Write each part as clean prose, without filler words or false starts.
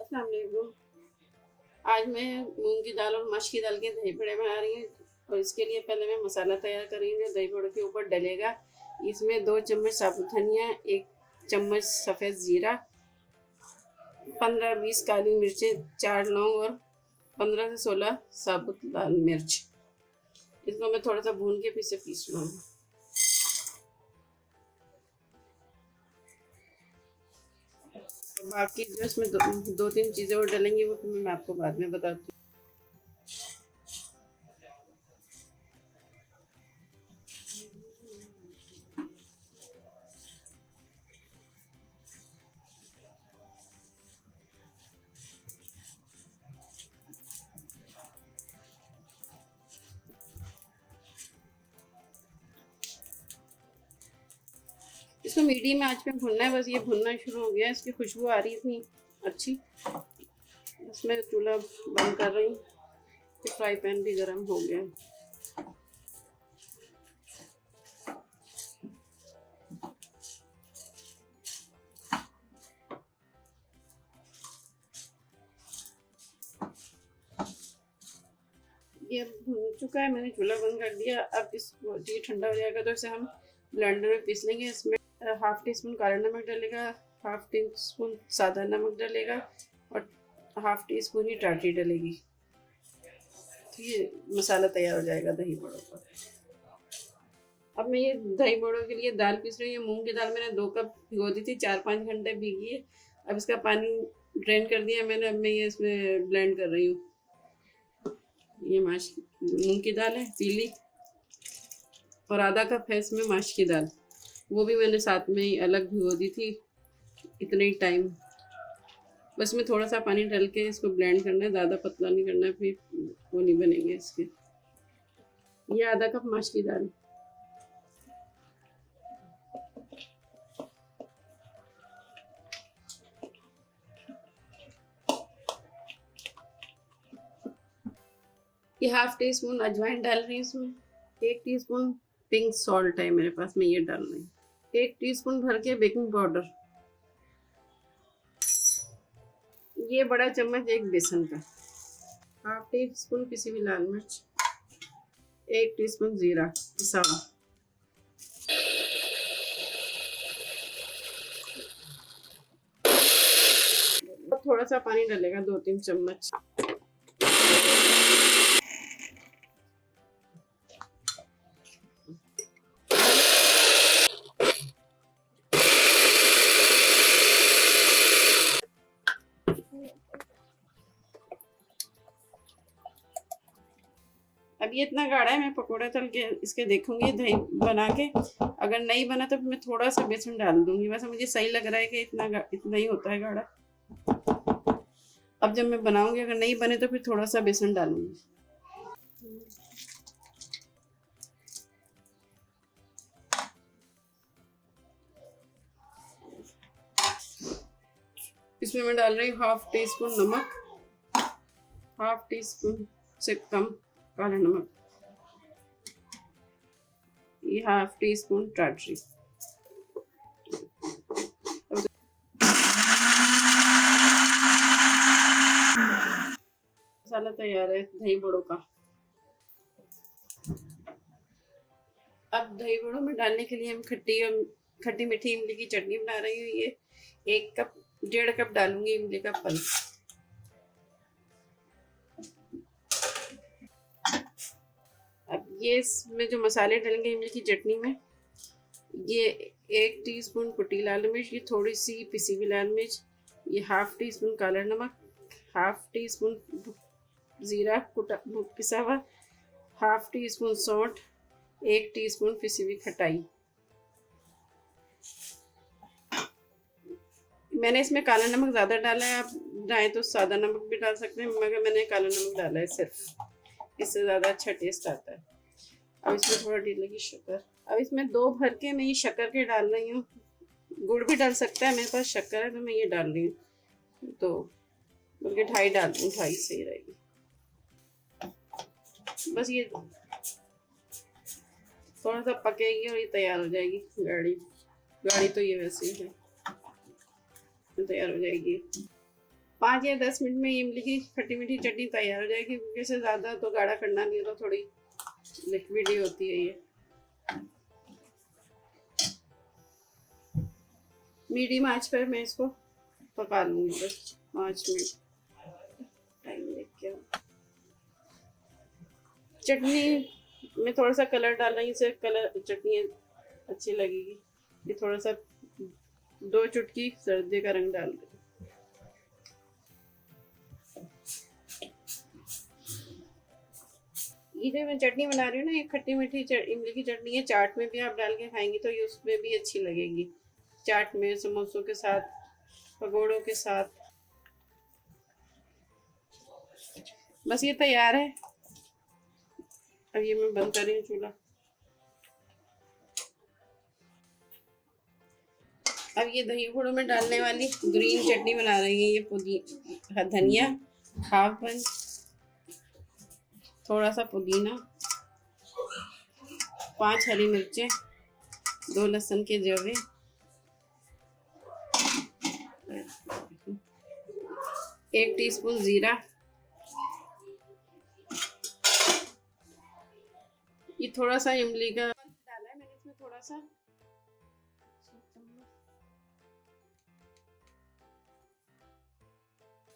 अस्सलाम वालेकुम। आज मैं मूंग की दाल और मछ की दाल के दही बड़े बना रही हूँ। और इसके लिए पहले मैं मसाला तैयार कर रही हूँ जो दही बड़े के ऊपर डलेगा। इसमें 2 चम्मच साबुत धनिया, 1 चम्मच सफ़ेद ज़ीरा, 15-20 काली मिर्चें, 4 लौंग और 15 से 16 साबुत लाल मिर्च। इसको मैं थोड़ा सा भून के फिर से पीस लूँगी। बाकी जो इसमें 2-3 चीज़ें और डलेंगी वो फिर मैं आपको बाद में बताती हूँ। इसको मीडियम आंच पे भुनना है। बस ये भुनना शुरू हो गया, इसकी खुशबू आ रही है इतनी अच्छी। इसमें चूल्हा बंद कर रही हूँ। फ्राई पैन भी गर्म हो गया। ये भुन चुका है, मैंने चूल्हा बंद कर दिया। अब इसको ये ठंडा हो जाएगा तो इसे हम ब्लेंडर में पीस लेंगे। इसमें 1/2 टीस्पून काला नमक डलेगा, 1/2 टीस्पून सादा नमक डलेगा और 1/2 टीस्पून ही टाटरी डलेगी। तो ये मसाला तैयार हो जाएगा दही बड़ों का। अब मैं ये दही बड़ों के लिए दाल पीस रही हूँ। मूंग की दाल मैंने 2 कप भिगो दी थी, 4-5 घंटे भीगी है। अब इसका पानी ड्रेन कर दिया मैंने। अब मैं ये इसमें ब्लेंड कर रही हूँ। ये मूंग की दाल है पीली, और आधा कप है इसमें माश की दाल। वो भी मैंने साथ में ही अलग भिगो दी थी इतने ही टाइम। बस में थोड़ा सा पानी डाल के इसको ब्लेंड करना है, ज़्यादा पतला नहीं करना है, फिर वो नहीं बनेंगे इसके। ये आधा कप माश की दाल। ये 1/2 टीस्पून अजवाइन डाल रही हूँ इसमें। 1 टीस्पून पिंक सॉल्ट है मेरे पास में, ये डाल रही हूँ। 1 टीस्पून भर के बेकिंग पाउडर। ये बड़ा चम्मच 1 बेसन का। 1/2 टीस्पून पिसी हुई लाल मिर्च। 1 टीस्पून जीरा पिसा हुआ। थोड़ा सा पानी डालेगा, 2-3 चम्मच। अब ये इतना गाढ़ा है, मैं पकोड़ा तल के इसके देखूंगी दही बना के। अगर नहीं बना तो मैं थोड़ा सा बेसन डाल दूंगी। वैसे मुझे सही लग रहा है कि इतना ही होता है गाढ़ा। अब जब मैं बनाऊंगी, अगर नहीं बने तो फिर थोड़ा सा बेसन डालूंगी। इसमें मैं डाल रही हूँ 1/2 टीस्पून नमक, 1/2 टीस्पून से कम काला नमक, ये 1/2 टीस्पून टाटरी। मसाला तैयार है दही बड़ों का। अब दही बड़ों में डालने के लिए हम खट्टी मीठी इमली की चटनी बना रही हूँ। ये 1-1.5 कप डालूंगी इमली का पल्प। अब ये इसमें जो मसाले डलेंगे इमली की चटनी में, ये 1 टीस्पून कुटी लाल मिर्च, ये थोड़ी सी पिसी हुई लाल मिर्च, ये 1/2 टीस्पून काला नमक, 1/2 टीस्पून ज़ीरा पिसा हुआ, 1/2 टीस्पून सौंठ, 1 टीस्पून पिसी हुई खटाई। मैंने इसमें काला नमक ज़्यादा डाला है, आप चाहें तो सादा नमक भी डाल सकते हैं, मगर मैंने काला नमक डाला है सिर्फ, इससे ज़्यादा अच्छा टेस्ट आता है। अब इसमें थोड़ा डलेगी शक्कर। अब इसमें 2 भर के मैं ये शक्कर के डाल रही हूँ। गुड़ भी डाल सकता है, मेरे पास शक्कर है तो मैं ये डाल रही हूँ। तो बल्कि 2.5 डाल दूँ, 2.5 सही रहेगी। बस ये थोड़ा सा पकेगी और ये तैयार हो जाएगी। गाढ़ी तो ये वैसे ही है, तैयार हो जाएगी। 5 या 10 मिनट में इमली की खट्टी मीठी चटनी तैयार हो जाएगी, क्योंकि इसे ज़्यादा तो गाढ़ा करना नहीं, तो थोड़ी लिक्विड ही होती है ये। मीडियम आंच पर मैं इसको पका लूँगी बस 5 मिनट। टाइम देख के चटनी में थोड़ा सा कलर डाल रही हूँ, इससे कलर चटनी अच्छी लगेगी। ये थोड़ा सा 2 चुटकी सर्दी का रंग डाल दें। ये जो मैं चटनी बना रही हूँ ना, ये खट्टी मीठी इमली की चटनी है। चाट में भी आप डाल के खाएंगी तो ये उसमें भी अच्छी लगेगी, चाट में, समोसों के साथ, पकौड़ों के साथ। बस ये तैयार है। अब ये मैं बंद कर रही हूँ चूल्हा। अब ये दही गुड़ में डालने वाली ग्रीन चटनी बना रही है। ये धनिया, हाफ बंच, थोड़ा सा पुदीना, 5 हरी मिर्चें, 2 लहसुन के जवे, 1 टीस्पून जीरा, ये थोड़ा सा इमली का डाला है मैंने इसमें, थोड़ा सा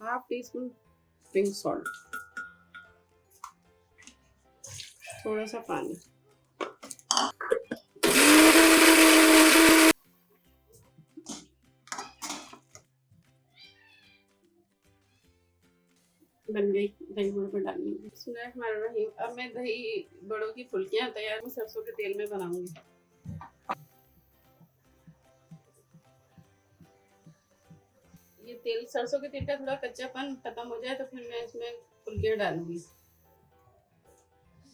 हाफ टीस्पून पिंक सॉल्ट, थोड़ा सा पानी। बन गई दही बड़ों पर डालनी है। अब मैं दही बड़ों की फुल्कियां तैयार मैं सरसों के तेल में बनाऊंगी। ये तेल, सरसों के तेल का थोड़ा कच्चापन खत्म हो जाए तो फिर मैं इसमें फुल्कियां डालूंगी।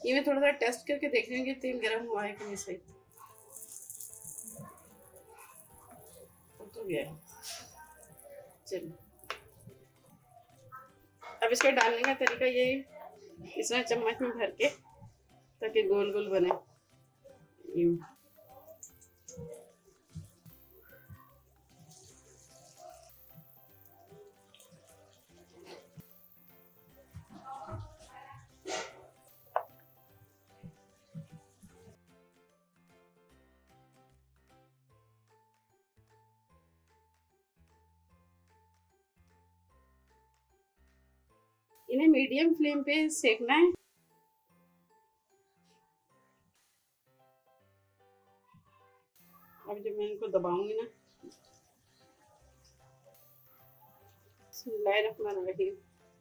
ये मैं थोड़ा सा टेस्ट करके देख रही हूँ कि तेल गर्म हुआ है कि नहीं। सही तो गया है। चलिए, अब इसको डालने का तरीका ये, इसमें चम्मच में भर के ताकि गोल गोल बने। यूं इन्हें मीडियम फ्लेम पे सेकना है। अब जब मैं इनको दबाऊंगी ना,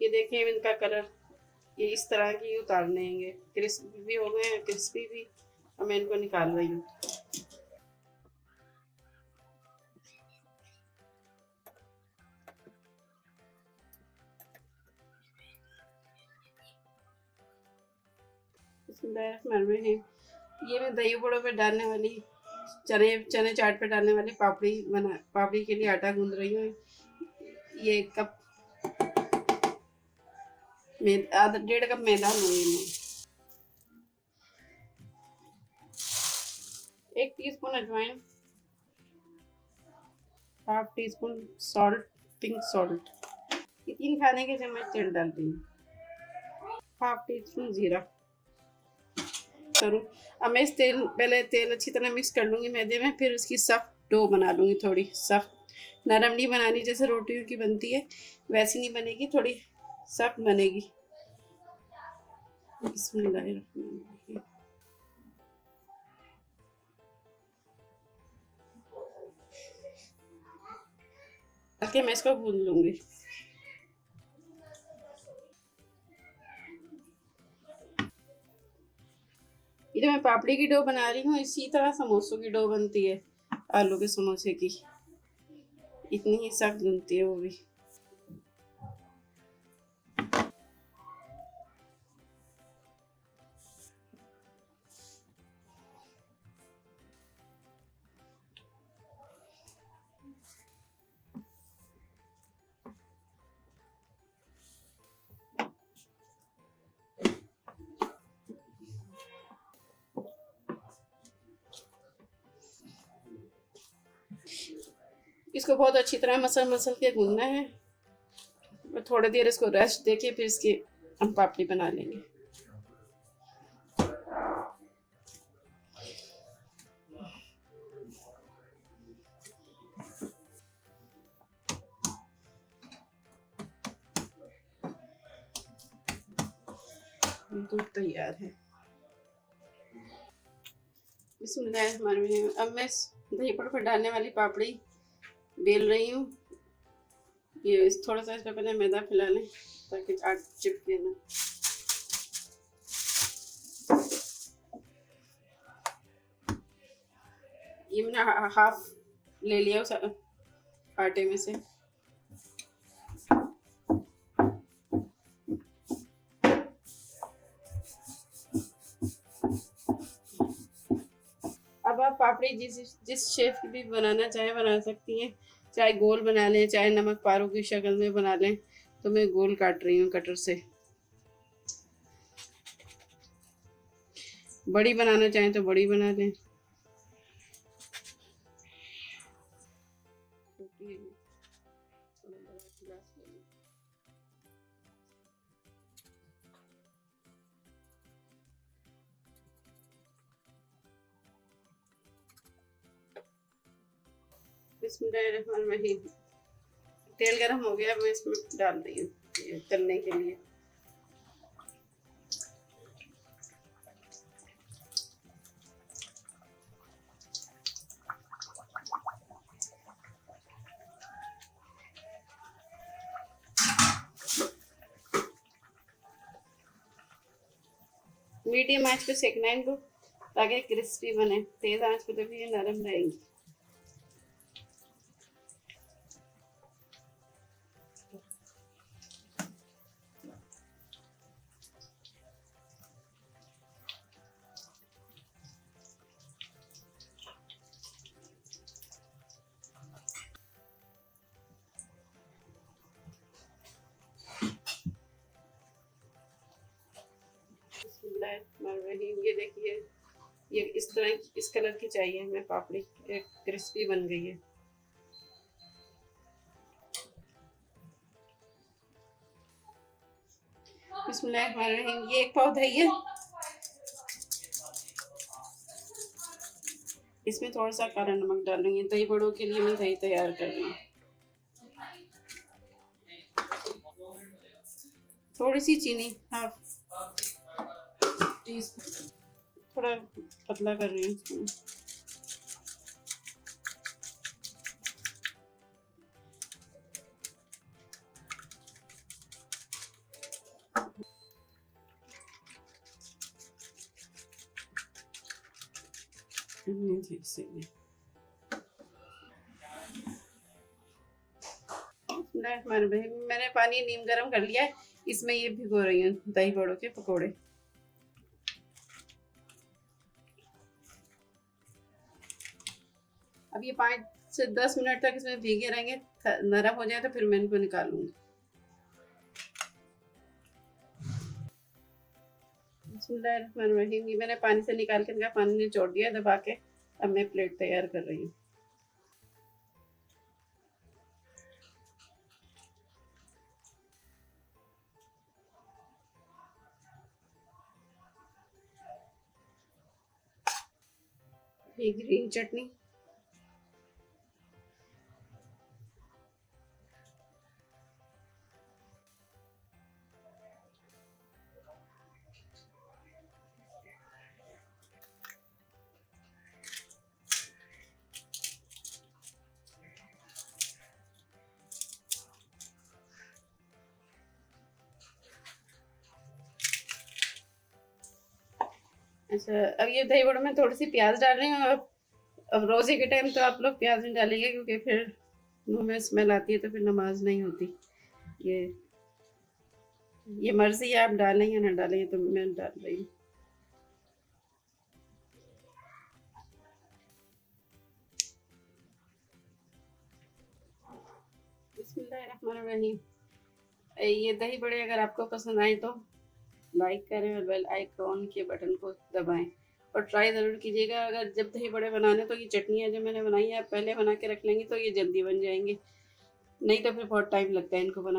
ये देखें इनका कलर, ये इस तरह की उतारने हैं। क्रिस्पी भी हो गए हैं, क्रिस्पी भी। अब मैं इनको निकाल रही हूँ। ये मैं दही बड़ों पे डालने वाली चने चाट पे डालने वाली पापड़ी के लिए आटा गूंद रही हूँ। ये 1 कप आधा 1.5 कप मैदा लूंगी मैं। 1 टीस्पून अजवाइन, half teaspoon salt, pink salt, ये 3 खाने के चम्मच तेल डाल रही हूँ, हाफ टीस्पून जीरा करूँ। अब मैं इस पहले तेल अच्छी तरह मिक्स कर लूँगी मैदे में, फिर उसकी सख्त डो बना लूँगी। थोड़ी सख्त, नरम नहीं बनानी जैसे रोटियों की बनती है वैसी नहीं बनेगी, थोड़ी सख्त बनेगी। बिस्मिल्लाहिर्रहमानिर्रहीम। ताकि मैं इसको भून लूँगी। ये मैं पापड़ी की डो बना रही हूँ, इसी तरह समोसों की डो बनती है, आलू के समोसे की, इतनी ही सख्त बनती है वो भी। इसको बहुत अच्छी तरह मसल के गूंदना है। थोड़ी देर इसको रेस्ट देके फिर इसकी हम पापड़ी बना लेंगे। दूध तैयार है। बिस्मिल्लाहिर्रहमानिर्रहीम। अब मैं दही पर डालने वाली पापड़ी बेल रही हूँ। ये थोड़ा सा इसमें पहले मैदा फैला लें ताकि आट चिपके ना। ये मैंने हाफ ले लिया उस आटे में से। अब आप पापड़ी जिस शेप की भी बनाना चाहे बना सकती हैं, चाहे गोल बना लें, चाहे नमक पारों की शक्ल में बना लें। तो मैं गोल काट रही हूँ कटर से। बड़ी बनाना चाहें तो बड़ी बना लें। बिस्मिल्लाहिर्रहमानिर्रहीम। तेल गरम हो गया, मैं इसमें डाल रही हूँ तलने के लिए। मीडियम आंच पे सेकना है इनको ताकि क्रिस्पी बने। तेज आंच पे तो भी ये नरम रहेंगी। ये देखिए, ये इस तरह इस कलर की चाहिए हमें पापड़ी। एक क्रिस्पी बन गई है। बिस्मिल्लाहिर्रहमानिर्रहीम। ये एक पाव दही है, इसमें थोड़ा सा काला नमक डाल रही हूँ। दही बड़ों के लिए मैं दही तैयार कर रही हूँ। थोड़ी सी चीनी, हाफ टीस्पून, थोड़ा पतला कर रही हूँ। मैंने पानी नीम गरम कर लिया है, इसमें ये भिगो रही हूँ दही बड़ों के पकोड़े। अब ये 5 से 10 मिनट तक इसमें भीगे रहेंगे। नरम हो जाए तो फिर मैं इनको निकालूंगी। बिस्मिल्लाहिर्रहमानिर्रहीम। मैंने पानी से निकाल के इनका पानी निचोड़ दिया दबा के। अब मैं प्लेट तैयार कर रही हूँ। ये ग्रीन चटनी, अच्छा। अब ये दही बड़ों में थोड़ी सी प्याज डाल रही हूँ। अब रोजे के टाइम तो आप लोग प्याज नहीं डालेंगे क्योंकि फिर मुंह में स्मेल आती है, तो फिर नमाज नहीं होती। ये मर्जी है, आप डालें या ना डालें, तो मैं डाल रही हूँ। बिस्मिल्लाहिर्रहमानिर्रहीम। ये दही बड़े अगर आपको पसंद आए तो लाइक करें और बेल आइकॉन के बटन को दबाएं और ट्राई ज़रूर कीजिएगा। अगर जब दही बड़े बनाने तो ये चटनियाँ जो मैंने बनाई है आप पहले बना के रख लेंगे तो ये जल्दी बन जाएंगे, नहीं तो फिर बहुत टाइम लगता है इनको बनाने।